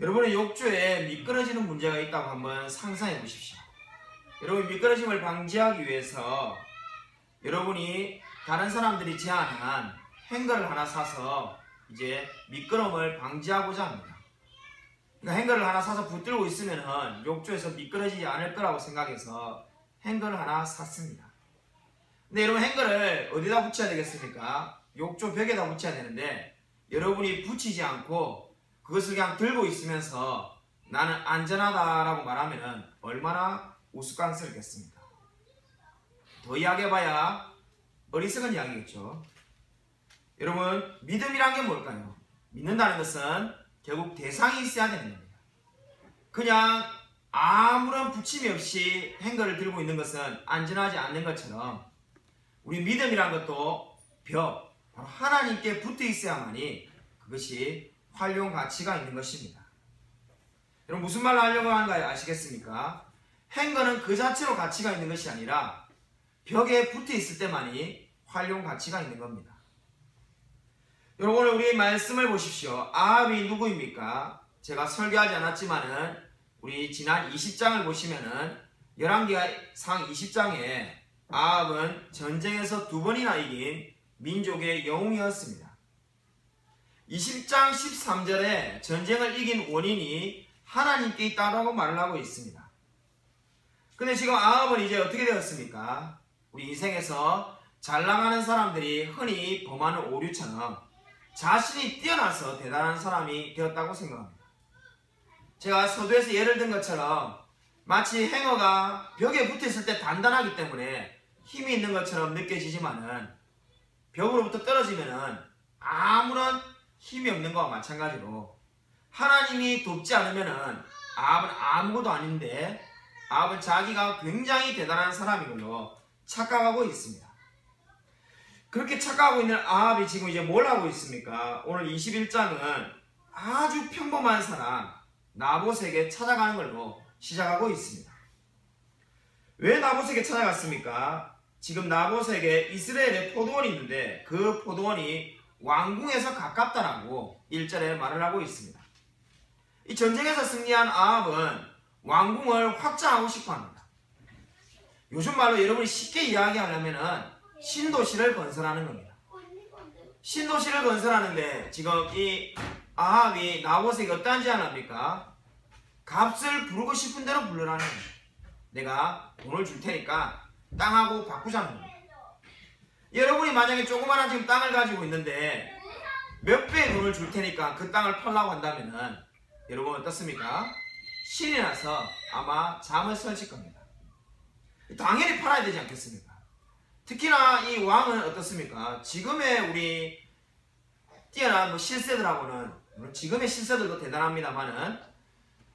여러분의 욕조에 미끄러지는 문제가 있다고 한번 상상해 보십시오. 여러분, 미끄러짐을 방지하기 위해서 여러분이 다른 사람들이 제안한 행거를 하나 사서 이제 미끄럼을 방지하고자 합니다. 그러니까 행거를 하나 사서 붙들고 있으면 욕조에서 미끄러지지 않을 거라고 생각해서 행거를 하나 샀습니다. 근데 여러분, 행거를 어디다 붙여야 되겠습니까? 욕조 벽에다 붙여야 되는데 여러분이 붙이지 않고 그것을 그냥 들고 있으면서 나는 안전하다라고 말하면 얼마나 우스꽝스럽겠습니까? 더 이야기해봐야 어리석은 이야기겠죠. 여러분, 믿음이란 게 뭘까요? 믿는다는 것은 결국 대상이 있어야 되는 겁니다. 그냥 아무런 붙임이 없이 행거를 들고 있는 것은 안전하지 않는 것처럼 우리 믿음이란 것도 벽, 바로 하나님께 붙어 있어야만이 그것이 활용 가치가 있는 것입니다. 여러분, 무슨 말을 하려고 하는가 아시겠습니까? 행거는 그 자체로 가치가 있는 것이 아니라 벽에 붙어 있을 때만이 활용 가치가 있는 겁니다. 여러분, 오늘 우리 말씀을 보십시오. 아합이 누구입니까? 제가 설교하지 않았지만은 우리 지난 20장을 보시면은 열왕기상 20장에 아합은 전쟁에서 2번이나 이긴 민족의 영웅이었습니다. 20장 13절에 전쟁을 이긴 원인이 하나님께 있다고 말을 하고 있습니다. 근데 지금 아합은 이제 어떻게 되었습니까? 우리 인생에서 잘 나가는 사람들이 흔히 범하는 오류처럼 자신이 뛰어나서 대단한 사람이 되었다고 생각합니다. 제가 서두에서 예를 든 것처럼 마치 행어가 벽에 붙어있을 때 단단하기 때문에 힘이 있는 것처럼 느껴지지만은 벽으로부터 떨어지면은 아무런 힘이 없는 것과 마찬가지로 하나님이 돕지 않으면은 아합은 아무것도 아닌데 아합은 자기가 굉장히 대단한 사람인 걸로 착각하고 있습니다. 그렇게 착각하고 있는 아합이 지금 이제 뭘 하고 있습니까? 오늘 21장은 아주 평범한 사람 나봇에게 찾아가는 걸로 시작하고 있습니다. 왜 나봇에게 찾아갔습니까? 지금 나봇에게 이스라엘에 포도원이 있는데 그 포도원이 왕궁에서 가깝다라고 1절에 말을 하고 있습니다. 이 전쟁에서 승리한 아합은 왕궁을 확장하고 싶어 합니다. 요즘 말로 여러분이 쉽게 이야기하려면은 신도시를 건설하는 겁니다. 신도시를 건설하는데 지금 이 아합이 나봇에게 어떠한 제안을 합니까? 값을 부르고 싶은 대로 부르라는 겁니다. 내가 돈을 줄 테니까 땅하고 바꾸자는 겁니다. 여러분이 만약에 조그마한 지금 땅을 가지고 있는데 몇 배의 돈을 줄 테니까 그 땅을 팔라고 한다면은 여러분 어떻습니까? 신이 나서 아마 잠을 설칠 겁니다. 당연히 팔아야 되지 않겠습니까? 특히나 이 왕은 어떻습니까? 지금의 우리 뛰어난 실세들하고는 물론 지금의 실세들도 대단합니다만은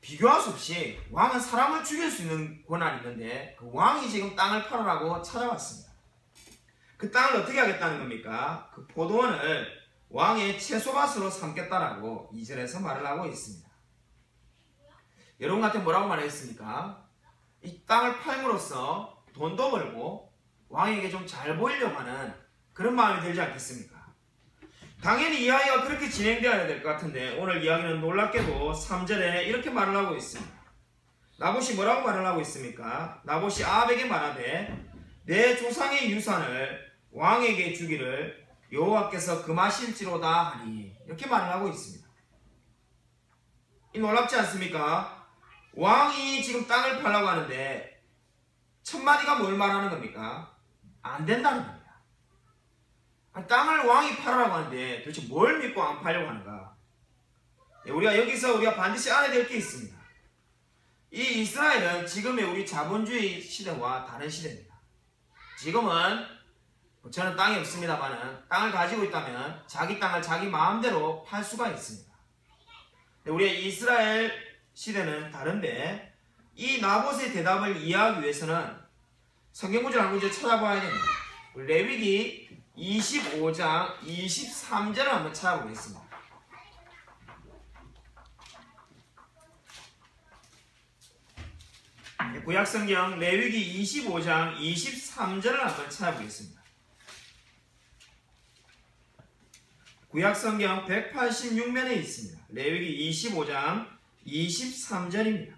비교할 수 없이 왕은 사람을 죽일 수 있는 권한이 있는데 그 왕이 지금 땅을 팔으라고 찾아왔습니다. 그 땅을 어떻게 하겠다는 겁니까? 그 포도원을 왕의 채소밭으로 삼겠다라고 2절에서 말을 하고 있습니다. 여러분한테 뭐라고 말했습니까? 이 땅을 팔므로써 돈도 벌고 왕에게 좀 잘 보이려고 하는 그런 마음이 들지 않겠습니까? 당연히 이야기가 그렇게 진행되어야 될 것 같은데 오늘 이야기는 놀랍게도 3절에 이렇게 말을 하고 있습니다. 나봇이 뭐라고 말을 하고 있습니까? 나봇이 아합에게 말하되 내 조상의 유산을 왕에게 주기를 여호와께서 금하실지로다 하니 이렇게 말을 하고 있습니다. 이 놀랍지 않습니까? 왕이 지금 땅을 팔라고 하는데 첫마디가 뭘 말하는 겁니까? 안 된다는 겁니다. 땅을 왕이 팔으라고 하는데 도대체 뭘 믿고 안 팔려고 하는가? 우리가 여기서 반드시 알아야 될 게 있습니다. 이 이스라엘은 지금의 우리 자본주의 시대와 다른 시대입니다. 지금은 저는 땅이 없습니다만 땅을 가지고 있다면 자기 땅을 자기 마음대로 팔 수가 있습니다. 우리의 이스라엘 시대는 다른데 이 나봇의 대답을 이해하기 위해서는 성경구절 한 구절 찾아봐야 됩니다. 레위기 25장 23절을 한번 찾아보겠습니다. 구약성경 레위기 25장 23절을 한번 찾아보겠습니다. 구약성경 186면에 있습니다. 레위기 25장 23절입니다.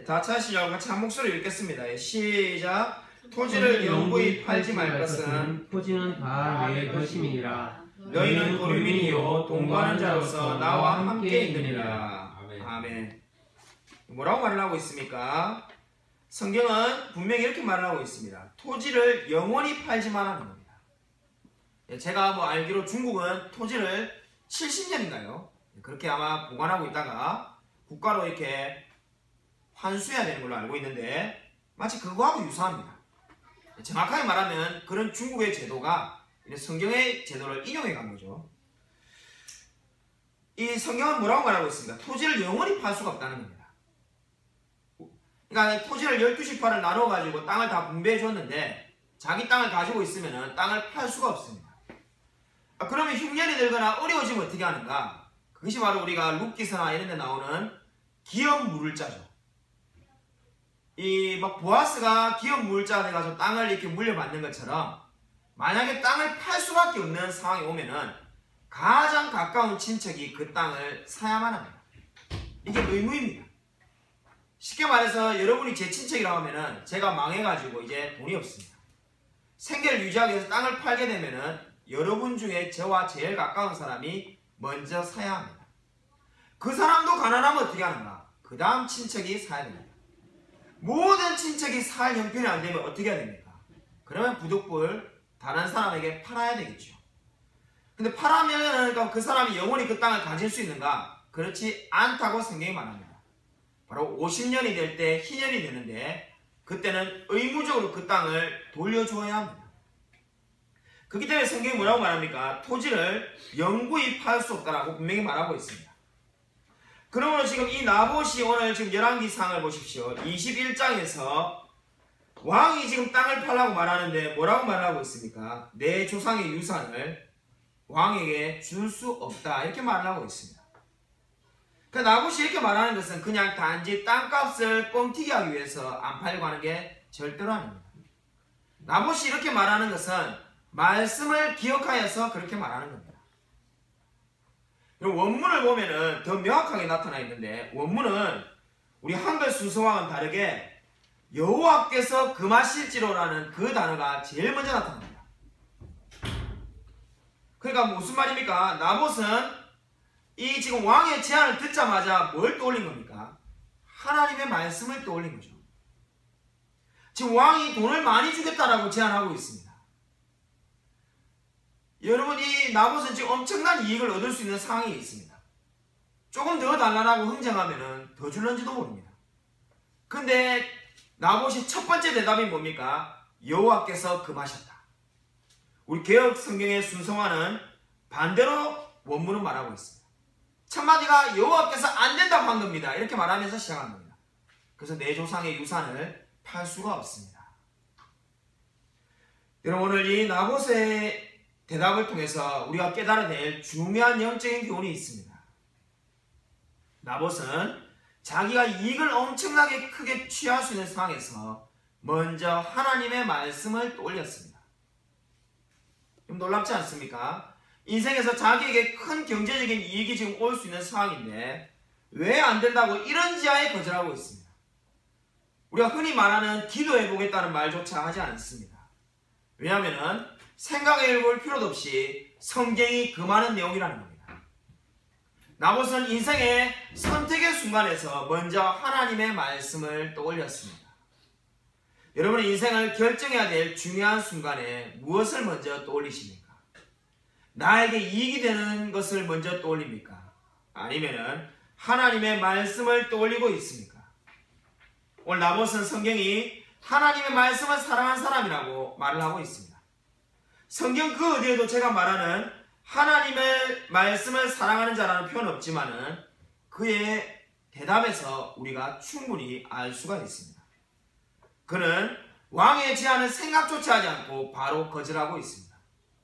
다 찾으시려고 같이 한 목소리 읽겠습니다. 시작. 토지를 영구히 팔지 말 것은 토지는 다 내 것임이니라. 너희는 도류민이요 동거하는 자로서 나와 함께 있느니라. 아멘. 뭐라고 말을 하고 있습니까? 성경은 분명히 이렇게 말을 하고 있습니다. 토지를 영원히 팔지 말라는 겁니다. 제가 알기로 중국은 토지를 70년인가요? 그렇게 아마 보관하고 있다가 국가로 이렇게 환수해야 되는 걸로 알고 있는데 마치 그거하고 유사합니다. 정확하게 말하면 그런 중국의 제도가 성경의 제도를 인용해 간 거죠. 이 성경은 뭐라고 말하고 있습니까? 토지를 영원히 팔 수가 없다는 겁니다. 그러니까 토지를 12지파를 나눠 가지고 땅을 다 분배해 줬는데 자기 땅을 가지고 있으면 땅을 팔 수가 없습니다. 그러면 흉년이 들거나 어려워지면 어떻게 하는가? 그것이 바로 우리가 룻기서나 이런 데 나오는 기업 물자죠. 보아스가 기업 물자가 돼가지고 땅을 이렇게 물려받는 것처럼 만약에 땅을 팔 수밖에 없는 상황이 오면은 가장 가까운 친척이 그 땅을 사야만 합니다. 이게 의무입니다. 쉽게 말해서 여러분이 제 친척이라고 하면은 제가 망해가지고 이제 돈이 없습니다. 생계를 유지하기 위해서 땅을 팔게 되면은 여러분 중에 저와 제일 가까운 사람이 먼저 사야 합니다. 그 사람도 가난하면 어떻게 하는가? 그 다음 친척이 사야 됩니다. 모든 친척이 살 형편이 안 되면 어떻게 해야 됩니까? 그러면 부득불 다른 사람에게 팔아야 되겠죠. 근데 팔아면 그 사람이 영원히 그 땅을 가질 수 있는가? 그렇지 않다고 성경이 말합니다. 바로 50년이 될 때 희년이 되는데 그때는 의무적으로 그 땅을 돌려줘야 합니다. 그렇기 때문에 성경이 뭐라고 말합니까? 토지를 영구히 팔 수 없다라고 분명히 말하고 있습니다. 그러므로 지금 이 나봇이 오늘 지금 열왕기상을 보십시오. 21장에서 왕이 지금 땅을 팔라고 말하는데 뭐라고 말하고 있습니까? 내 조상의 유산을 왕에게 줄 수 없다 이렇게 말하고 있습니다. 나봇이 이렇게 말하는 것은 그냥 단지 땅값을 뻥튀기 하기 위해서 안 팔려고 하는 게 절대로 아닙니다. 나봇이 이렇게 말하는 것은 말씀을 기억하여서 그렇게 말하는 겁니다. 원문을 보면은 더 명확하게 나타나 있는데 원문은 우리 한글 순서와는 다르게 여호와께서 금하실지로라는 그 단어가 제일 먼저 나타납니다. 그러니까 무슨 말입니까? 나봇은 이 지금 왕의 제안을 듣자마자 뭘 떠올린 겁니까? 하나님의 말씀을 떠올린 거죠. 지금 왕이 돈을 많이 주겠다라고 제안하고 있습니다. 여러분 이 나봇은 지금 엄청난 이익을 얻을 수 있는 상황이 있습니다. 조금 더 달라고 흥정하면 더 줄런지도 모릅니다. 근데 나봇이 첫 번째 대답이 뭡니까? 여호와께서 금하셨다. 우리 개역 성경의 순서와는 반대로 원문은 말하고 있습니다. 첫 마디가 여호와께서 안 된다고 한 겁니다. 이렇게 말하면서 시작한 겁니다. 그래서 내 조상의 유산을 팔 수가 없습니다. 여러분 오늘 이 나봇의 대답을 통해서 우리가 깨달아낼 중요한 영적인 교훈이 있습니다. 나봇은 자기가 이익을 엄청나게 크게 취할 수 있는 상황에서 먼저 하나님의 말씀을 떠올렸습니다. 좀 놀랍지 않습니까? 인생에서 자기에게 큰 경제적인 이익이 지금 올 수 있는 상황인데 왜 안 된다고 이런 지하에 거절하고 있습니다. 우리가 흔히 말하는 기도해보겠다는 말조차 하지 않습니다. 왜냐하면 생각해볼 필요도 없이 성경이 금하는 내용이라는 겁니다. 나봇은 인생의 선택의 순간에서 먼저 하나님의 말씀을 떠올렸습니다. 여러분의 인생을 결정해야 될 중요한 순간에 무엇을 먼저 떠올리십니까? 나에게 이익이 되는 것을 먼저 떠올립니까? 아니면 하나님의 말씀을 떠올리고 있습니까? 오늘 나봇은 성경이 하나님의 말씀을 사랑한 사람이라고 말을 하고 있습니다. 성경 그 어디에도 제가 말하는 하나님의 말씀을 사랑하는 자라는 표현은 없지만은 그의 대답에서 우리가 충분히 알 수가 있습니다. 그는 왕의 제안을 생각조차 하지 않고 바로 거절하고 있습니다.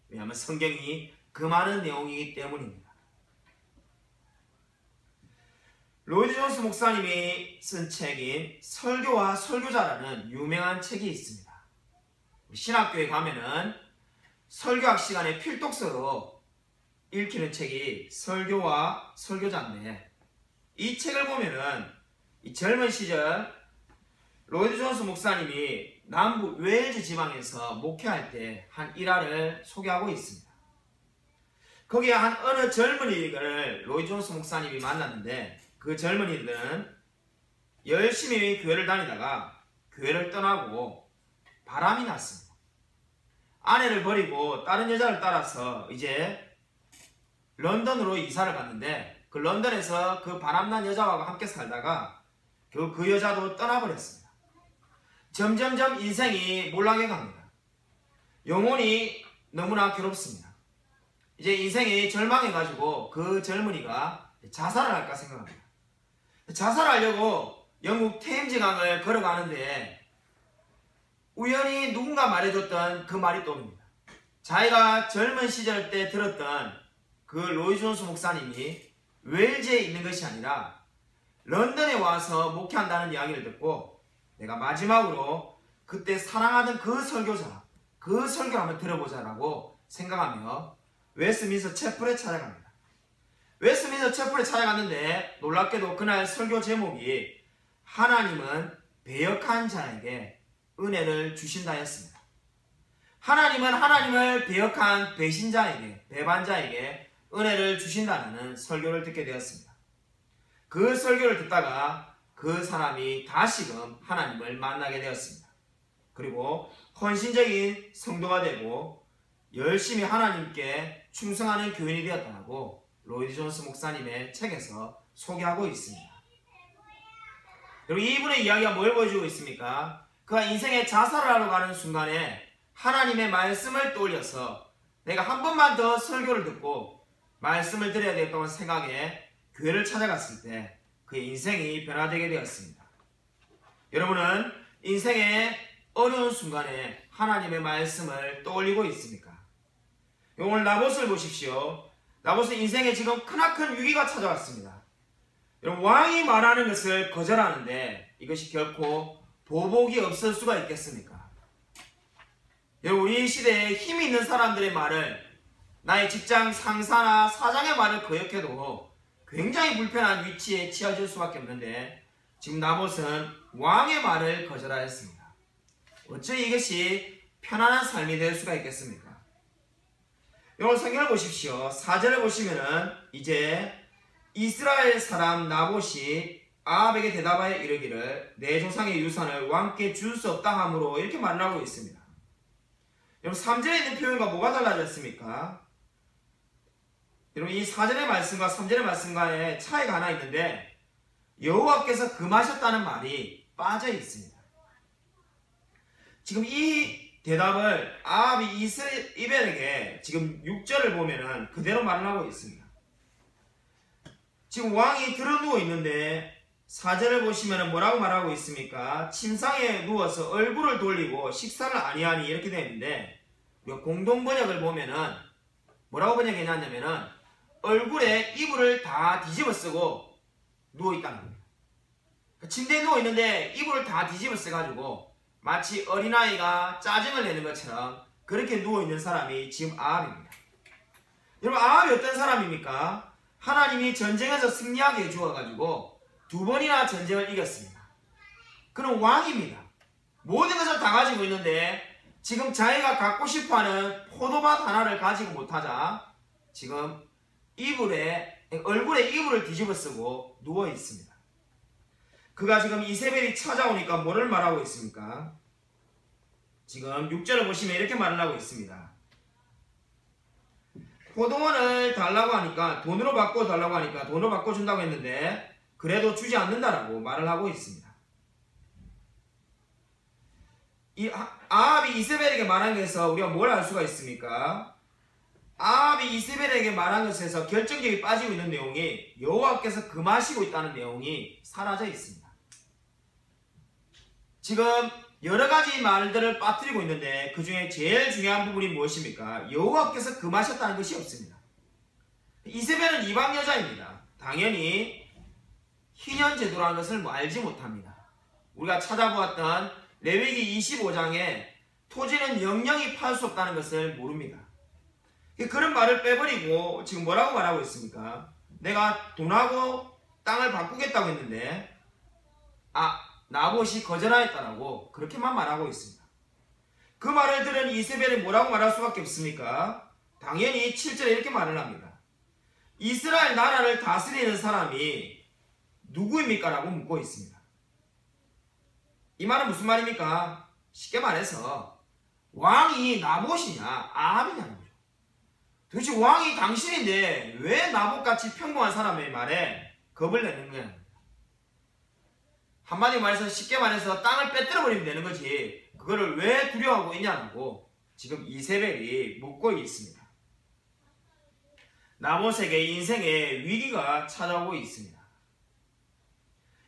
왜냐하면 성경이 금하는 내용이기 때문입니다. 로이드 존스 목사님이 쓴 책인 설교와 설교자라는 유명한 책이 있습니다. 신학교에 가면은 설교학 시간에 필독서로 읽히는 책이 설교와 설교자인데, 이 책을 보면은 이 젊은 시절 로이드 존스 목사님이 남부 웨일즈 지방에서 목회할 때 한 일화를 소개하고 있습니다. 거기에 한 어느 젊은이를 로이드 존스 목사님이 만났는데, 그 젊은이들은 열심히 교회를 다니다가 교회를 떠나고 바람이 났습니다. 아내를 버리고 다른 여자를 따라서 이제 런던으로 이사를 갔는데, 그 런던에서 그 바람난 여자와 함께 살다가 그 여자도 떠나버렸습니다. 점점점 인생이 몰락해 갑니다. 영혼이 너무나 괴롭습니다. 이제 인생이 절망해가지고 그 젊은이가 자살을 할까 생각합니다. 자살하려고 영국 테임즈강을 걸어가는데 우연히 누군가 말해줬던 그 말이 떠오릅니다. 자기가 젊은 시절 때 들었던 그 로이드 존스 목사님이 웨일즈에 있는 것이 아니라 런던에 와서 목회한다는 이야기를 듣고, 내가 마지막으로 그때 사랑하던 그 설교자, 그 설교를 한번 들어보자라고 생각하며 웨스트민스터 채플에 찾아갑니다. 웨스트민스터 채플에 찾아갔는데 놀랍게도 그날 설교 제목이 하나님은 배역한 자에게 은혜를 주신다였습니다. 하나님은 하나님을 배역한 배신자에게, 배반자에게 은혜를 주신다는 설교를 듣게 되었습니다. 그 설교를 듣다가 그 사람이 다시금 하나님을 만나게 되었습니다. 그리고 헌신적인 성도가 되고 열심히 하나님께 충성하는 교인이 되었다고 로이드 존스 목사님의 책에서 소개하고 있습니다. 여러분, 이분의 이야기가 뭘 보여주고 있습니까? 그가 인생에 자살을 하러 가는 순간에 하나님의 말씀을 떠올려서 내가 한 번만 더 설교를 듣고 말씀을 드려야 되겠다는 생각에 교회를 찾아갔을 때 그의 인생이 변화되게 되었습니다. 여러분은 인생의 어려운 순간에 하나님의 말씀을 떠올리고 있습니까? 오늘 나봇을 보십시오. 나봇은 인생에 지금 크나큰 위기가 찾아왔습니다. 여러분, 왕이 말하는 것을 거절하는데 이것이 결코 보복이 없을 수가 있겠습니까? 여러분, 우리 시대에 힘이 있는 사람들의 말을, 나의 직장 상사나 사장의 말을 거역해도 굉장히 불편한 위치에 처해질 수밖에 없는데, 지금 나봇은 왕의 말을 거절하였습니다. 어찌 이것이 편안한 삶이 될 수가 있겠습니까? 오늘 성경을 보십시오. 4절을 보시면은 이제 이스라엘 사람 나봇이 아합에게 대답하여 이르기를 내 조상의 유산을 왕께 줄 수 없다 하므로, 이렇게 말을 하고 있습니다. 여러분, 3절에 있는 표현과 뭐가 달라졌습니까? 여러분, 이 4절의 말씀과 3절의 말씀과의 차이가 하나 있는데, 여호와께서 금하셨다는 말이 빠져 있습니다. 지금 이 대답을 아합이 이스라엘에게 지금 6절을 보면은 그대로 말을 하고 있습니다. 지금 왕이 드러누워 있는데 4절을 보시면은 뭐라고 말하고 있습니까? 침상에 누워서 얼굴을 돌리고 식사를 아니하니, 이렇게 되어 있는데, 우리가 공동 번역을 보면은 뭐라고 번역했냐면은 얼굴에 이불을 다 뒤집어 쓰고 누워 있다는 겁니다. 침대에 누워 있는데 이불을 다 뒤집어 써가지고 마치 어린아이가 짜증을 내는 것처럼 그렇게 누워 있는 사람이 지금 아합입니다. 여러분, 아합이 어떤 사람입니까? 하나님이 전쟁에서 승리하게 해주어가지고 2번이나 전쟁을 이겼습니다. 그는 왕입니다. 모든 것을 다 가지고 있는데 지금 자기가 갖고 싶어하는 포도밭 하나를 가지고 못하자 지금 얼굴에 이불을 뒤집어 쓰고 누워 있습니다. 그가 지금 이세벨이 찾아오니까 뭐를 말하고 있습니까? 지금 6절을 보시면 이렇게 말을 하고 있습니다. 포도원을 달라고 하니까, 돈으로 바꿔 달라고 하니까 돈으로 바꿔준다고 했는데 그래도 주지 않는다라고 말을 하고 있습니다. 이 아합이 이세벨에게 말한 것에서 우리가 뭘 알 수가 있습니까? 아합이 이세벨에게 말한 것에서 결정적이 빠지고 있는 내용이 여호와께서 금하시고 있다는 내용이 사라져 있습니다. 지금 여러 가지 말들을 빠뜨리고 있는데 그 중에 제일 중요한 부분이 무엇입니까? 여호와께서 금하셨다는 것이 없습니다. 이세벨은 이방 여자입니다. 당연히 희년 제도라는 것을 알지 못합니다. 우리가 찾아보았던 레위기 25장에 토지는 영영이 팔 수 없다는 것을 모릅니다. 그런 말을 빼버리고 지금 뭐라고 말하고 있습니까? 내가 돈하고 땅을 바꾸겠다고 했는데 나봇이 거절하였다라고 그렇게만 말하고 있습니다. 그 말을 들은 이세벨이 뭐라고 말할 수밖에 없습니까? 당연히 7절에 이렇게 말을 합니다. 이스라엘 나라를 다스리는 사람이 누구입니까? 라고 묻고 있습니다. 이 말은 무슨 말입니까? 쉽게 말해서 왕이 나봇이냐 아합이냐는 거죠. 도대체 왕이 당신인데 왜 나봇같이 평범한 사람의 말에 겁을 내는 거냐. 한마디 말해서 쉽게 말해서 땅을 빼뜨려 버리면 되는 거지 그거를 왜 두려워하고 있냐고 지금 이세벨이 묻고 있습니다. 나봇에게 인생의 위기가 찾아오고 있습니다.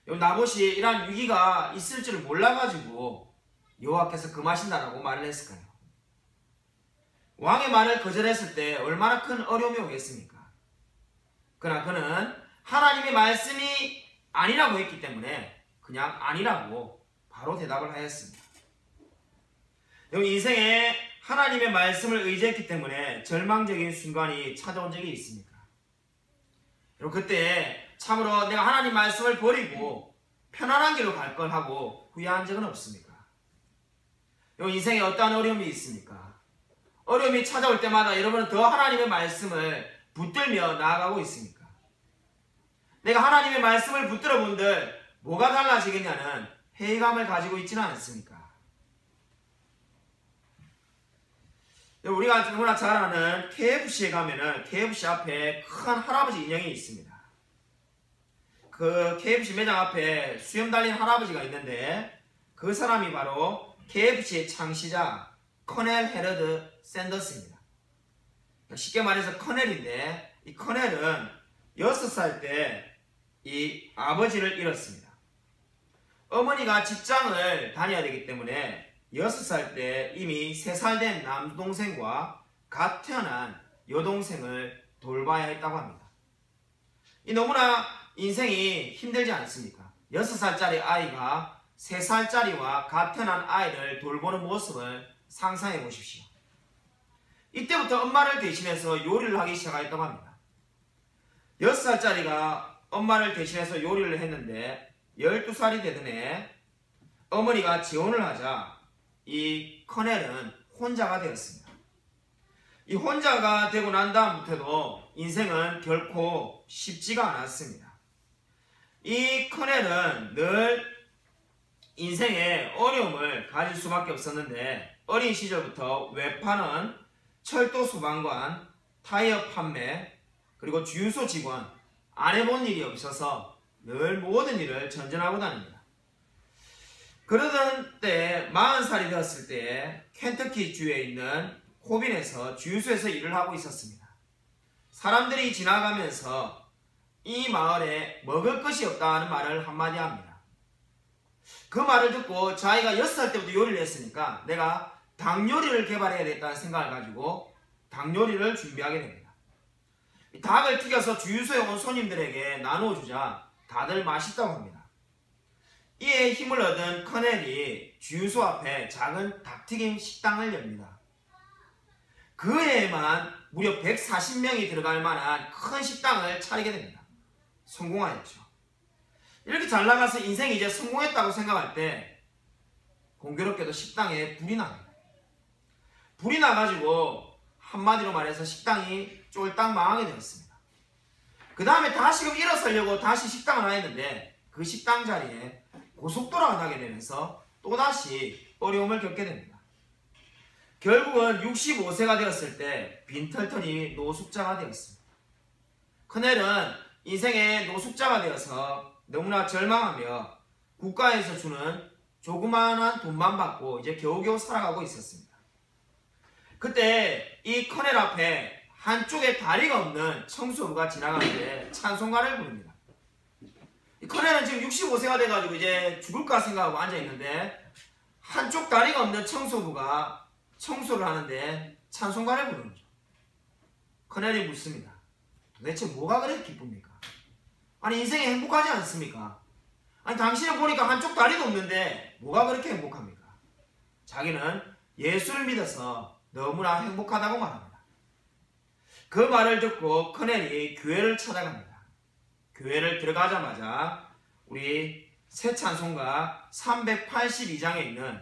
나봇이 이러한 위기가 있을 줄 몰라가지고 여호와께서 금하신다라고 말을 했을까요? 왕의 말을 거절했을 때 얼마나 큰 어려움이 오겠습니까? 그러나 그는 하나님의 말씀이 아니라고 했기 때문에 그냥 아니라고 바로 대답을 하였습니다. 인생에 하나님의 말씀을 의지했기 때문에 절망적인 순간이 찾아온 적이 있습니까? 그때 참으로 내가 하나님 말씀을 버리고 편안한 길로 갈 걸 하고 후회한 적은 없습니까? 인생에 어떠한 어려움이 있습니까? 어려움이 찾아올 때마다 여러분은 더 하나님의 말씀을 붙들며 나아가고 있습니까? 내가 하나님의 말씀을 붙들어 본들 뭐가 달라지겠냐는 회의감을 가지고 있지는 않습니까? 우리가 너무나 잘 아는 KFC에 가면은 KFC 앞에 큰 할아버지 인형이 있습니다. 그 KFC 매장 앞에 수염 달린 할아버지가 있는데 그 사람이 바로 KFC의 창시자 커넬 헤러드 샌더스입니다. 쉽게 말해서 커넬인데 이 커넬은 6살 때 이 아버지를 잃었습니다. 어머니가 직장을 다녀야 되기 때문에 6살 때 이미 3살 된 남동생과 갓 태어난 여동생을 돌봐야 했다고 합니다. 이 너무나 인생이 힘들지 않습니까? 6살짜리 아이가 3살짜리와 갓 태어난 아이를 돌보는 모습을 상상해 보십시오. 이때부터 엄마를 대신해서 요리를 하기 시작했다고 합니다. 6살짜리가 엄마를 대신해서 요리를 했는데 12살이 되던 해 어머니가 재혼을 하자 이 커넬은 혼자가 되었습니다. 이 혼자가 되고 난 다음부터도 인생은 결코 쉽지가 않았습니다. 이 커넬은 늘 인생에 어려움을 가질 수밖에 없었는데 어린 시절부터 외파는 철도 소방관, 타이어 판매, 그리고 주유소 직원 안 해본 일이 없어서 늘 모든 일을 전전하고 다닙니다. 그러던 때 40살이 되었을 때 켄터키 주에 있는 코빈에서 주유소에서 일을 하고 있었습니다. 사람들이 지나가면서 이 마을에 먹을 것이 없다는 말을 한마디 합니다. 그 말을 듣고 자기가 6살 때부터 요리를 했으니까 내가 닭 요리를 개발해야겠다는 생각을 가지고 닭 요리를 준비하게 됩니다. 닭을 튀겨서 주유소에 온 손님들에게 나누어 주자 다들 맛있다고 합니다. 이에 힘을 얻은 커넬이 주유소 앞에 작은 닭튀김 식당을 엽니다. 그 해에만 무려 140명이 들어갈 만한 큰 식당을 차리게 됩니다. 성공하였죠. 이렇게 잘 나가서 인생이 이제 성공했다고 생각할 때 공교롭게도 식당에 불이 납니다. 불이 나가지고 한마디로 말해서 식당이 쫄딱 망하게 되었습니다. 그 다음에 다시금 일어서려고 다시 식당을 하였는데 그 식당 자리에 고속도로가 나게 되면서 또다시 어려움을 겪게 됩니다. 결국은 65세가 되었을 때 빈털터니 노숙자가 되었습니다. 커넬은 인생의 노숙자가 되어서 너무나 절망하며 국가에서 주는 조그마한 돈만 받고 이제 겨우겨우 살아가고 있었습니다. 그때 이 커넬 앞에 한쪽에 다리가 없는 청소부가 지나가는데 찬송가를 부릅니다. 이 커넬은 지금 65세가 돼가지고 이제 죽을까 생각하고 앉아있는데 한쪽 다리가 없는 청소부가 청소를 하는데 찬송가를 부르는 거죠. 커넬이 묻습니다. 도대체 뭐가 그렇게 기쁩니까? 아니 인생이 행복하지 않습니까? 아니 당신을 보니까 한쪽 다리도 없는데 뭐가 그렇게 행복합니까? 자기는 예수를 믿어서 너무나 행복하다고 말합니다. 그 말을 듣고 커넬이 교회를 찾아갑니다. 교회를 들어가자마자 우리 새 찬송가 382장에 있는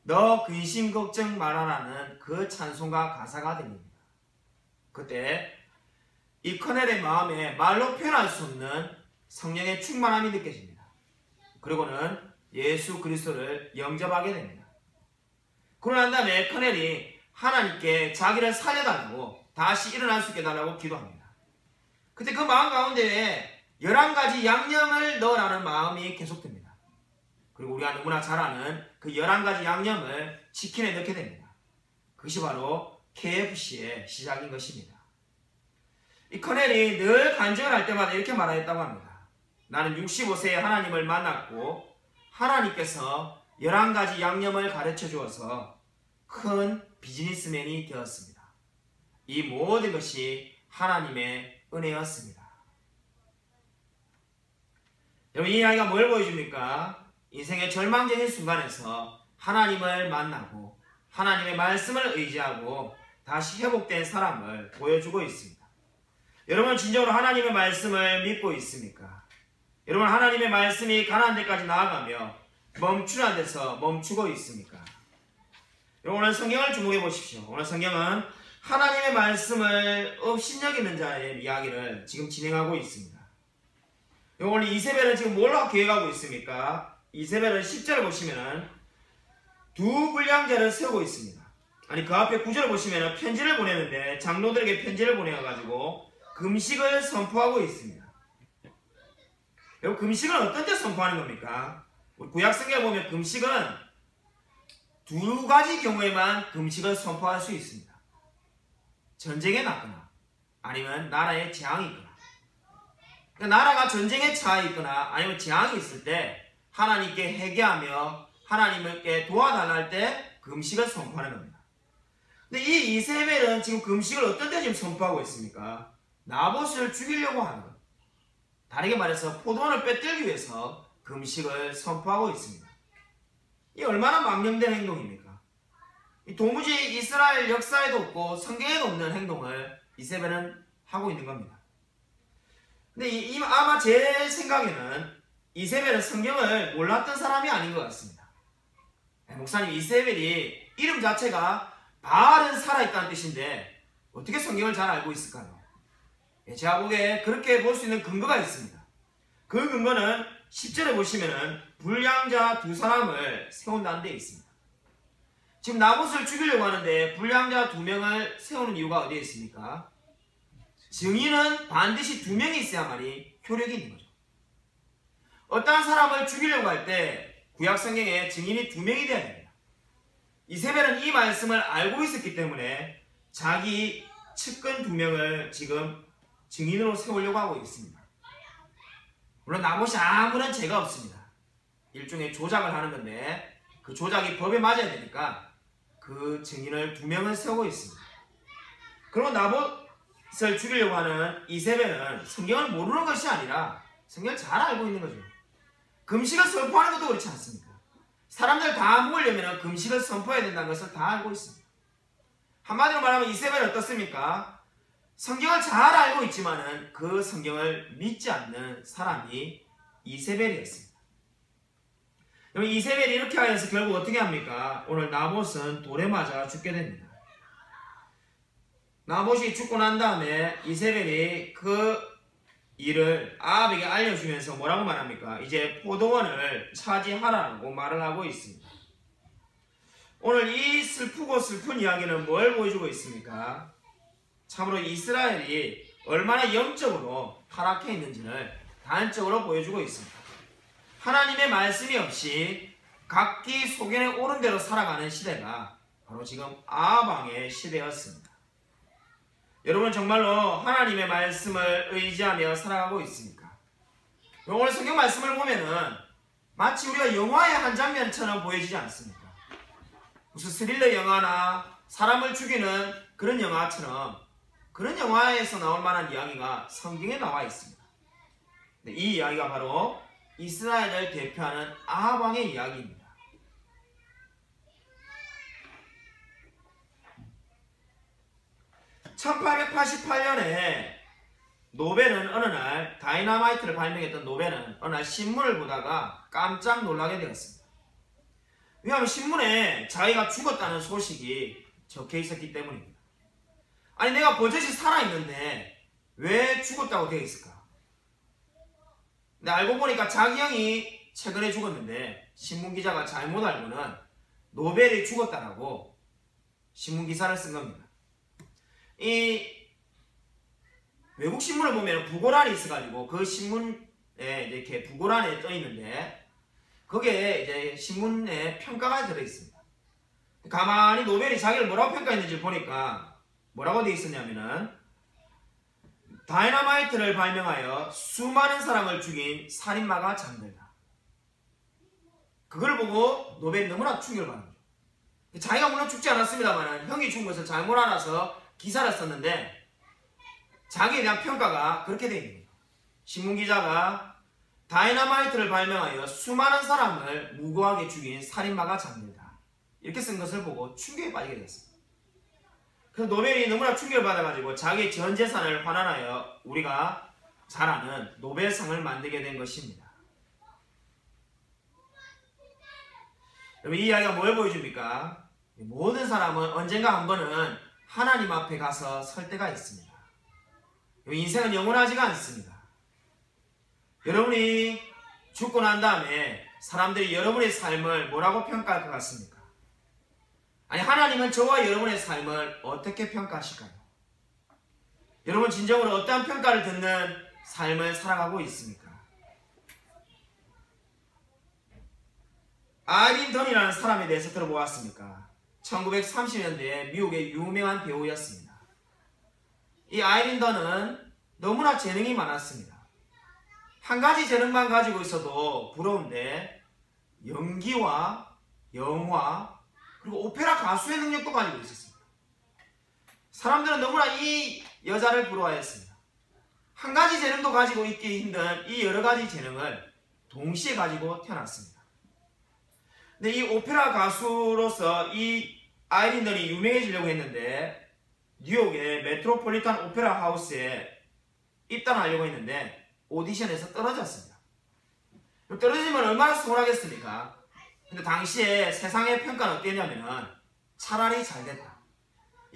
너 근심 걱정 말아라는 그 찬송가 가사가 들립니다. 그때 이 커넬의 마음에 말로 표현할 수 없는 성령의 충만함이 느껴집니다. 그리고는 예수 그리스도를 영접하게 됩니다. 그러고 난 다음에 커넬이 하나님께 자기를 살려달라고 다시 일어날 수 있게 해달라고 기도합니다. 그때 그 마음 가운데에 11가지 양념을 넣으라는 마음이 계속됩니다. 그리고 우리가 너무나 잘 아는 그 11가지 양념을 치킨에 넣게 됩니다. 그것이 바로 KFC의 시작인 것입니다. 이 커넬이 늘 간증을 할 때마다 이렇게 말하였다고 합니다. 나는 65세에 하나님을 만났고 하나님께서 11가지 양념을 가르쳐 주어서 큰 비즈니스맨이 되었습니다. 이 모든 것이 하나님의 은혜였습니다. 여러분, 이 이야기가 뭘 보여줍니까? 인생의 절망적인 순간에서 하나님을 만나고 하나님의 말씀을 의지하고 다시 회복된 사람을 보여주고 있습니다. 여러분, 진정으로 하나님의 말씀을 믿고 있습니까? 여러분, 하나님의 말씀이 가나안 데까지 나아가며 멈추는 데서 멈추고 있습니까? 여러분, 오늘 성경을 주목해 보십시오. 오늘 성경은 하나님의 말씀을 업신여기는 자의 이야기를 지금 진행하고 있습니다. 오늘 이세벨은 지금 뭘 계획하고 있습니까? 이세벨은 10절을 보시면은 두 불량자를 세우고 있습니다. 아니, 그 앞에 9절을 보시면은 편지를 보내는데 장로들에게 편지를 보내가지고 금식을 선포하고 있습니다. 여러분, 금식은 어떤 때 선포하는 겁니까? 우리 구약성경에 보면 금식은 두 가지 경우에만 금식을 선포할 수 있습니다. 전쟁에 났거나 아니면 나라에 재앙이 있거나. 그러니까 나라가 전쟁에 처해 있거나 아니면 재앙이 있을 때 하나님께 회개하며 하나님께 도와달라 할 때 금식을 선포하는 겁니다. 근데 이 이세벨은 지금 금식을 어떤 때 지금 선포하고 있습니까? 나봇을 죽이려고 하는 것. 다르게 말해서 포도원을 빼앗기 위해서 금식을 선포하고 있습니다. 이 얼마나 망령된 행동입니까? 도무지 이스라엘 역사에도 없고 성경에도 없는 행동을 이세벨은 하고 있는 겁니다. 근데 아마 제 생각에는 이세벨은 성경을 몰랐던 사람이 아닌 것 같습니다. 목사님, 이세벨이 이름 자체가 바알은 살아있다는 뜻인데 어떻게 성경을 잘 알고 있을까요? 제가 보기에 그렇게 볼 수 있는 근거가 있습니다. 그 근거는 10절에 보시면은 불량자 두 사람을 세운다는 데 있습니다. 지금 나봇을 죽이려고 하는데 불량자 2명을 세우는 이유가 어디에 있습니까? 증인은 반드시 2명이 있어야만이 효력이 있는 거죠. 어떠한 사람을 죽이려고 할 때 구약성경에 증인이 2명이 되어야 됩니다. 이세벨은 이 말씀을 알고 있었기 때문에 자기 측근 2명을 지금 증인으로 세우려고 하고 있습니다. 물론 나봇이 아무런 죄가 없습니다. 일종의 조작을 하는 건데 그 조작이 법에 맞아야 되니까 그 증인을 2명을 세우고 있습니다. 그리고 나봇을 죽이려고 하는 이세벨은 성경을 모르는 것이 아니라 성경을 잘 알고 있는 거죠. 금식을 선포하는 것도 그렇지 않습니까? 사람들 다 모으려면 금식을 선포해야 된다는 것을 다 알고 있습니다. 한마디로 말하면 이세벨은 어떻습니까? 성경을 잘 알고 있지만은 그 성경을 믿지 않는 사람이 이세벨이었습니다. 여러분, 이세벨이 이렇게 하여서 결국 어떻게 합니까? 오늘 나봇은 돌에 맞아 죽게 됩니다. 나봇이 죽고 난 다음에 이세벨이 그 일을 아합에게 알려주면서 뭐라고 말합니까? 이제 포도원을 차지하라고 말을 하고 있습니다. 오늘 이 슬프고 슬픈 이야기는 뭘 보여주고 있습니까? 참으로 이스라엘이 얼마나 영적으로 타락해 있는지를 단적으로 보여주고 있습니다. 하나님의 말씀이 없이 각기 소견에 오른 대로 살아가는 시대가 바로 지금 아합 왕의 시대였습니다. 여러분, 정말로 하나님의 말씀을 의지하며 살아가고 있습니까? 오늘 성경 말씀을 보면은 마치 우리가 영화의 한 장면처럼 보여지지 않습니까? 무슨 스릴러 영화나 사람을 죽이는 그런 영화처럼 그런 영화에서 나올 만한 이야기가 성경에 나와 있습니다. 이 이야기가 바로 이스라엘을 대표하는 아합 왕의 이야기입니다. 1888년에 노벨은 어느 날 다이너마이트를 발명했던 노벨은 어느 날 신문을 보다가 깜짝 놀라게 되었습니다. 왜냐하면 신문에 자기가 죽었다는 소식이 적혀 있었기 때문입니다. 아니 내가 버젓이 살아있는데 왜 죽었다고 되어 있을까? 근데 알고 보니까 자기 형이 최근에 죽었는데 신문기자가 잘못 알고는 노벨이 죽었다라고 신문기사를 쓴 겁니다. 이 외국 신문을 보면 부고란이 있어가지고 그 신문에 이렇게 부고란에 떠 있는데 거기에 이제 신문에 평가가 들어있습니다. 가만히 노벨이 자기를 뭐라고 평가했는지 보니까 뭐라고 되어 있었냐면은 다이너마이트를 발명하여 수많은 사람을 죽인 살인마가 잠들다. 그걸 보고 노벨이 너무나 충격을 받은 거죠. 자기가 물론 죽지 않았습니다만 형이 죽은 것을 잘못 알아서 기사를 썼는데 자기에 대한 평가가 그렇게 되어 있는 거예요. 신문기자가 다이너마이트를 발명하여 수많은 사람을 무고하게 죽인 살인마가 잠들다. 이렇게 쓴 것을 보고 충격에 빠지게 되었습니다. 그래서 노벨이 너무나 충격을 받아가지고 자기의 전 재산을 환원하여 우리가 잘 아는 노벨상을 만들게 된 것입니다. 여러분 이 이야기가 뭘 보여줍니까? 모든 사람은 언젠가 한 번은 하나님 앞에 가서 설 때가 있습니다. 인생은 영원하지가 않습니다. 여러분이 죽고 난 다음에 사람들이 여러분의 삶을 뭐라고 평가할 것 같습니까? 아니 하나님은 저와 여러분의 삶을 어떻게 평가하실까요? 여러분 진정으로 어떠한 평가를 듣는 삶을 살아가고 있습니까? 아이린 던이라는 사람에 대해서 들어보았습니까? 1930년대에 미국의 유명한 배우였습니다. 이 아이린 던은 너무나 재능이 많았습니다. 한 가지 재능만 가지고 있어도 부러운데 연기와 영화 그리고 오페라 가수의 능력도 가지고 있었습니다. 사람들은 너무나 이 여자를 부러워했습니다. 한 가지 재능도 가지고 있기 힘든 이 여러 가지 재능을 동시에 가지고 태어났습니다. 근데 이 오페라 가수로서 이 아이린 던이 유명해지려고 했는데 뉴욕의 메트로폴리탄 오페라 하우스에 입단하려고 했는데 오디션에서 떨어졌습니다. 떨어지면 얼마나 서운하겠습니까? 근데 당시에 세상의 평가는 어땠냐면은 차라리 잘됐다.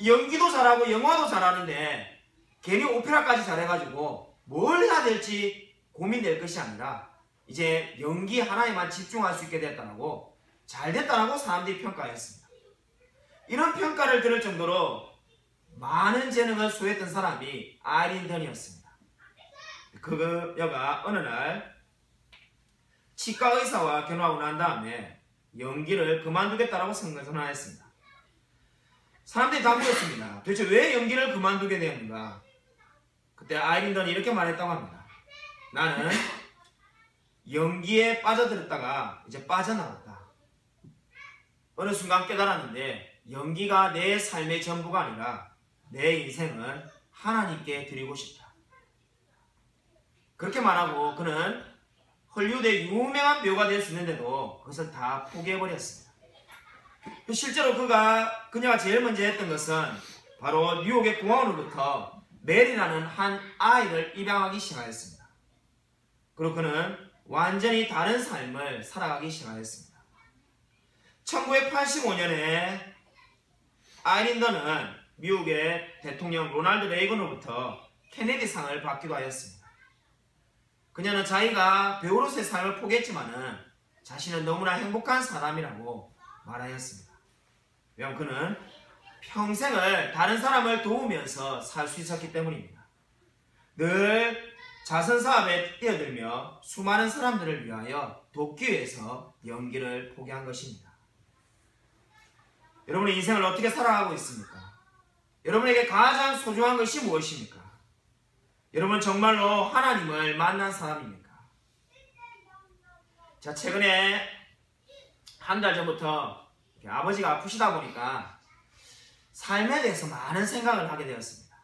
연기도 잘하고 영화도 잘하는데 괜히 오페라까지 잘해가지고 뭘 해야 될지 고민될 것이 아니라 이제 연기 하나에만 집중할 수 있게 됐다고 잘됐다라고 사람들이 평가했습니다. 이런 평가를 들을 정도로 많은 재능을 소유했던 사람이 아이린 던이었습니다. 그 여가 어느 날 치과 의사와 결혼하고 난 다음에 연기를 그만두겠다라고 선언했습니다. 사람들이 다 물었습니다. 도대체 왜 연기를 그만두게 되었는가? 그때 아이린 던이 이렇게 말했다고 합니다. 나는 연기에 빠져들었다가 이제 빠져나왔다. 어느 순간 깨달았는데 연기가 내 삶의 전부가 아니라 내 인생은 하나님께 드리고 싶다. 그렇게 말하고 그는 헐리우드의 유명한 배우가 될 수 있는데도 그것을 다 포기해버렸습니다. 실제로 그녀가 제일 먼저 했던 것은 바로 뉴욕의 공항으로부터 메리라는 한 아이를 입양하기 시작하였습니다. 그리고 그는 완전히 다른 삶을 살아가기 시작하였습니다. 1985년에 아이린 던은 미국의 대통령 로널드 레이건으로부터 케네디상을 받기도 하였습니다. 그녀는 자기가 배우로서의 삶을 포기했지만은 자신은 너무나 행복한 사람이라고 말하였습니다. 왜냐하면 그는 평생을 다른 사람을 도우면서 살 수 있었기 때문입니다. 늘 자선사업에 뛰어들며 수많은 사람들을 위하여 돕기 위해서 연기를 포기한 것입니다. 여러분의 인생을 어떻게 살아가고 있습니까? 여러분에게 가장 소중한 것이 무엇입니까? 여러분 정말로 하나님을 만난 사람입니까? 자, 최근에 한 달 전부터 아버지가 아프시다 보니까 삶에 대해서 많은 생각을 하게 되었습니다.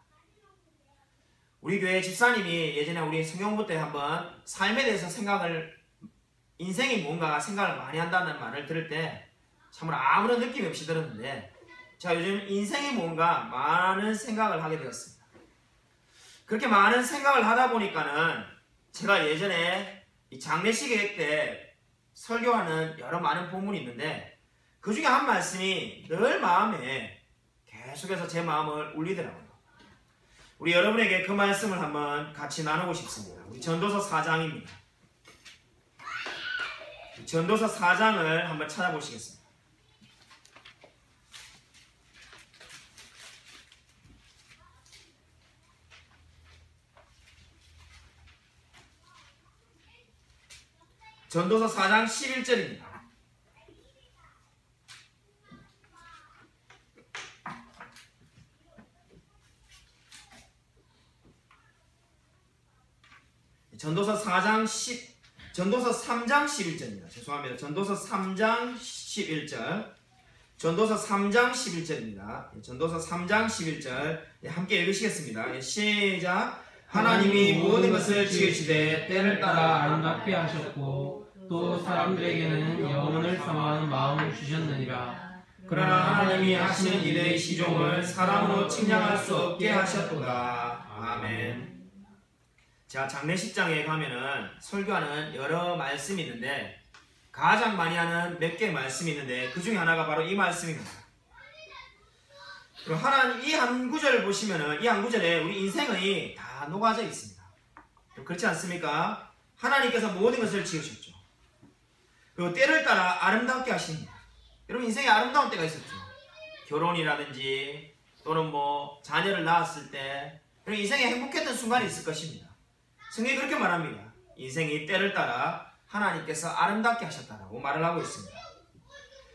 우리 교회 집사님이 예전에 우리 성경부 때 한번 삶에 대해서 인생이 뭔가 생각을 많이 한다는 말을 들을 때 참으로 아무런 느낌이 없이 들었는데 자, 요즘 인생이 뭔가 많은 생각을 하게 되었습니다. 그렇게 많은 생각을 하다 보니까는 제가 예전에 이 장례식 계획 때 설교하는 여러 많은 본문이 있는데 그 중에 한 말씀이 늘 마음에 계속해서 제 마음을 울리더라고요. 우리 여러분에게 그 말씀을 한번 같이 나누고 싶습니다. 우리 전도서 4장입니다. 전도서 4장을 한번 찾아보시겠습니다. 전도서 4장 11절입니다. 전도서 3장 11절입니다. 죄송합니다. 전도서 3장 11절. 전도서 3장 11절입니다. 전도서 3장 11절 함께 읽으시겠습니다. 시작. 하나님이 모든 것을 지으시되 때를 따라 아름답게 하셨고 또 사람들에게는 영혼을 사모하는 마음을 주셨느니라. 그러나 하나님이 하시는 일의 시종을 사람으로 측량할 수 없게 하셨도다. 아멘. 자, 장례식장에 가면은 설교하는 여러 말씀이 있는데 가장 많이 하는 몇 개의 말씀이 있는데 그 중에 하나가 바로 이 말씀입니다. 하나님 이 한 구절을 보시면은 이 한 구절에 우리 인생이 다 녹아져 있습니다. 그렇지 않습니까? 하나님께서 모든 것을 지으셨죠. 그리고 때를 따라 아름답게 하십니다. 여러분 인생에 아름다운 때가 있었죠. 결혼이라든지 또는 뭐 자녀를 낳았을 때 그리고 인생에 행복했던 순간이 있을 것입니다. 성경이 그렇게 말합니다. 인생이 때를 따라 하나님께서 아름답게 하셨다라고 말을 하고 있습니다.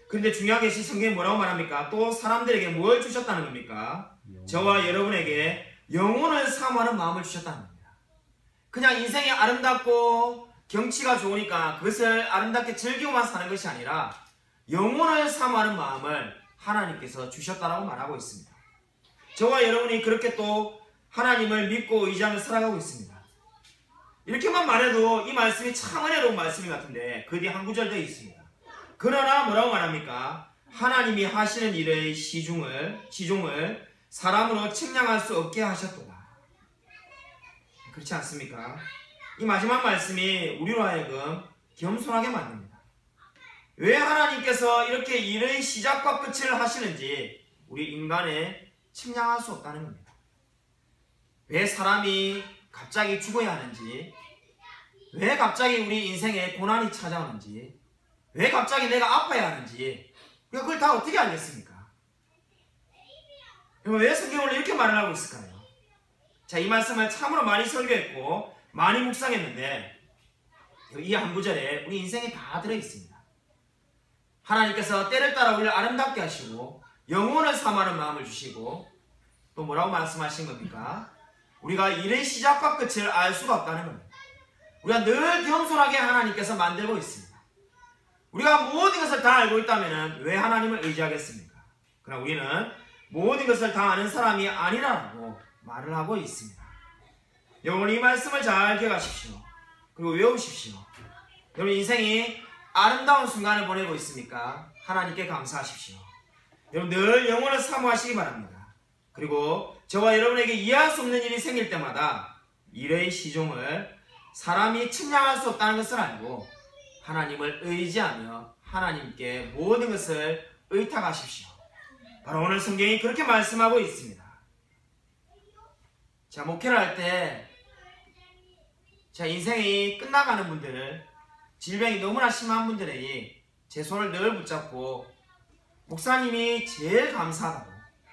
그런데 중요한 것이 성경이 뭐라고 말합니까? 또 사람들에게 뭘 주셨다는 겁니까? 저와 여러분에게 영혼을 사모하는 마음을 주셨다는 겁니다. 그냥 인생이 아름답고 경치가 좋으니까 그것을 아름답게 즐기고만 사는 것이 아니라 영혼을 사모하는 마음을 하나님께서 주셨다라고 말하고 있습니다. 저와 여러분이 그렇게 또 하나님을 믿고 의지하며 살아가고 있습니다. 이렇게만 말해도 이 말씀이 참 은혜로운 말씀이 같은데 그 뒤에 한 구절 더 있습니다. 그러나 뭐라고 말합니까? 하나님이 하시는 일의 시종을 사람으로 측량할 수 없게 하셨도다. 그렇지 않습니까? 이 마지막 말씀이 우리로 하여금 겸손하게 만듭니다. 왜 하나님께서 이렇게 일의 시작과 끝을 하시는지 우리 인간에 측량할 수 없다는 겁니다. 왜 사람이 갑자기 죽어야 하는지, 왜 갑자기 우리 인생에 고난이 찾아오는지, 왜 갑자기 내가 아파야 하는지 우리가 그걸 다 어떻게 알겠습니까? 왜 성경을 이렇게 말을 하고 있을까요? 자, 이 말씀을 참으로 많이 설교했고 많이 묵상했는데 이 한 구절에 우리 인생이 다 들어있습니다. 하나님께서 때를 따라 우리를 아름답게 하시고 영혼을 사모하는 마음을 주시고 또 뭐라고 말씀하신 겁니까? 우리가 일의 시작과 끝을 알 수가 없다는 겁니다. 우리가 늘 겸손하게 하나님께서 만들고 있습니다. 우리가 모든 것을 다 알고 있다면 왜 하나님을 의지하겠습니까? 그러나 우리는 모든 것을 다 아는 사람이 아니라고 말을 하고 있습니다. 여러분 이 말씀을 잘 기억하십시오. 그리고 외우십시오. 여러분 인생이 아름다운 순간을 보내고 있습니까? 하나님께 감사하십시오. 여러분 늘 영혼을 사모하시기 바랍니다. 그리고 저와 여러분에게 이해할 수 없는 일이 생길 때마다 일의 시종을 사람이 측량할 수 없다는 것을 알고 하나님을 의지하며 하나님께 모든 것을 의탁하십시오. 바로 오늘 성경이 그렇게 말씀하고 있습니다. 자, 목회를 할 때 자, 인생이 끝나가는 분들, 질병이 너무나 심한 분들이 제 손을 늘 붙잡고 목사님이 제일 감사하다고,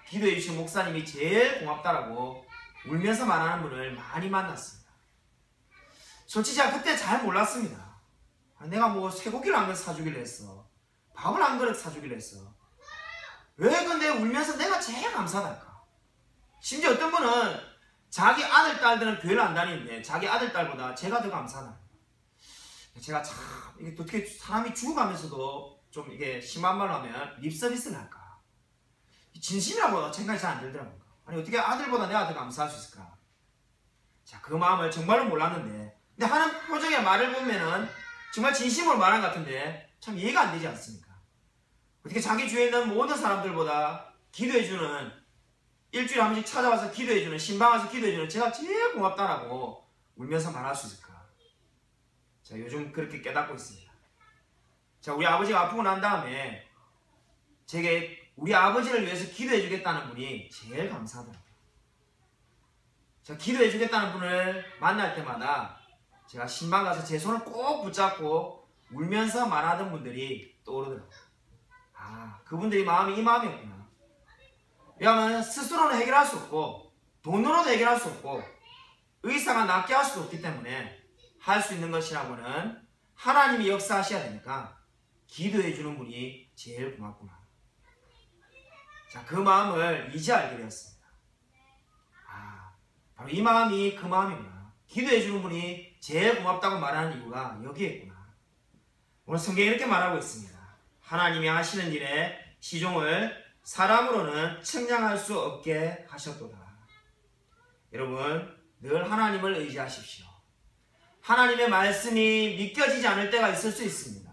기도해 주신 목사님이 제일 고맙다라고 울면서 말하는 분을 많이 만났습니다. 솔직히 제가 그때 잘 몰랐습니다. 내가 뭐 쇠고기를 한 그릇 사주기로 했어. 밥을 한 그릇 사주기로 했어. 왜 근데 울면서 내가 제일 감사하달까? 심지어 어떤 분은 자기 아들, 딸들은 교회를 안 다니는데 자기 아들, 딸보다 제가 더 감사하다. 제가 참 이게 어떻게 사람이 죽어가면서도 좀 이게 심한 말로 하면 립서비스를 할까? 진심이라고 생각이 잘 안 들더라고요. 아니 어떻게 아들보다 내가 더 감사할 수 있을까? 자, 그 마음을 정말로 몰랐는데 근데 하는 표정의 말을 보면은 정말 진심으로 말한 것 같은데 참 이해가 안 되지 않습니까? 어떻게 자기 주위에 있는 모든 사람들보다 기도해주는, 일주일에 한 번씩 찾아와서 기도해주는, 신방 와서 기도해주는 제가 제일 고맙다라고 울면서 말할 수 있을까? 자, 요즘 그렇게 깨닫고 있습니다. 자, 우리 아버지가 아프고 난 다음에 제게 우리 아버지를 위해서 기도해주겠다는 분이 제일 감사하더라고요. 자, 기도해주겠다는 분을 만날 때마다 제가 신방 가서 제 손을 꼭 붙잡고 울면서 말하던 분들이 떠오르더라고요. 아, 그분들이 마음이 이 마음이었구나. 왜냐하면 스스로는 해결할 수 없고 돈으로도 해결할 수 없고 의사가 낫게 할 수도 없기 때문에 할 수 있는 것이라고는 하나님이 역사하셔야 되니까 기도해주는 분이 제일 고맙구나. 자, 그 마음을 이제 알게 되었습니다. 아, 바로 이 마음이 그 마음이구나. 기도해주는 분이 제일 고맙다고 말하는 이유가 여기에 있구나. 오늘 성경에 이렇게 말하고 있습니다. 하나님이 하시는 일에 시종을 사람으로는 측량할 수 없게 하셨도다. 여러분, 늘 하나님을 의지하십시오. 하나님의 말씀이 믿겨지지 않을 때가 있을 수 있습니다.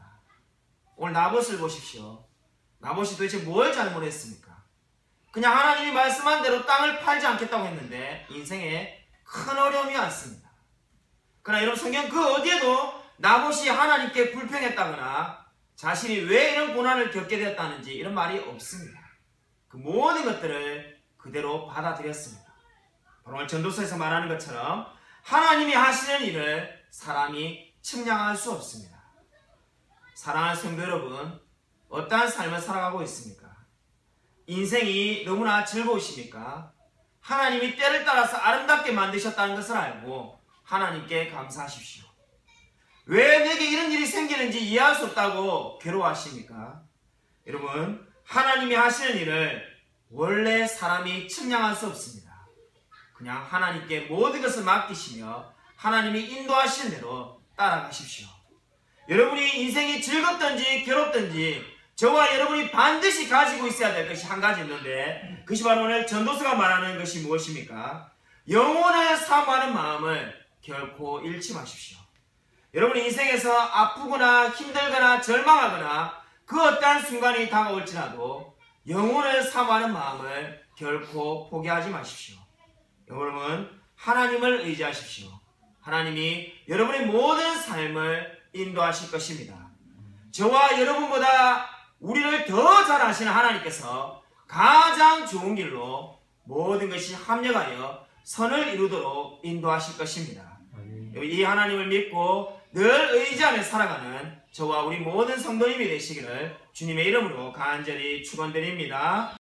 오늘 나봇을 보십시오. 나봇이 도대체 뭘 잘못했습니까? 그냥 하나님이 말씀한 대로 땅을 팔지 않겠다고 했는데 인생에 큰 어려움이 왔습니다. 그러나 여러분, 성경 그 어디에도 나봇이 하나님께 불평했다거나 자신이 왜 이런 고난을 겪게 되었다는지 이런 말이 없습니다. 그 모든 것들을 그대로 받아들였습니다. 바로 오늘 전도서에서 말하는 것처럼 하나님이 하시는 일을 사람이 측량할 수 없습니다. 사랑하는 성도 여러분, 어떠한 삶을 살아가고 있습니까? 인생이 너무나 즐거우십니까? 하나님이 때를 따라서 아름답게 만드셨다는 것을 알고 하나님께 감사하십시오. 왜 내게 이런 일이 생기는지 이해할 수 없다고 괴로워하십니까? 여러분, 하나님이 하시는 일을 원래 사람이 측량할 수 없습니다. 그냥 하나님께 모든 것을 맡기시며 하나님이 인도하시는 대로 따라가십시오. 여러분이 인생이 즐겁든지 괴롭든지 저와 여러분이 반드시 가지고 있어야 될 것이 한 가지 있는데 그것이 바로 오늘 전도서가 말하는 것이 무엇입니까? 영혼을 사모하는 마음을 결코 잃지 마십시오. 여러분 인생에서 아프거나 힘들거나 절망하거나 그 어떠한 순간이 다가올지라도 영혼을 사모하는 마음을 결코 포기하지 마십시오. 여러분 하나님을 의지하십시오. 하나님이 여러분의 모든 삶을 인도하실 것입니다. 저와 여러분보다 우리를 더 잘 아시는 하나님께서 가장 좋은 길로 모든 것이 합력하여 선을 이루도록 인도하실 것입니다. 이 하나님을 믿고 늘 의지하며 살아가는 저와 우리 모든 성도님이 되시기를 주님의 이름으로 간절히 축원드립니다.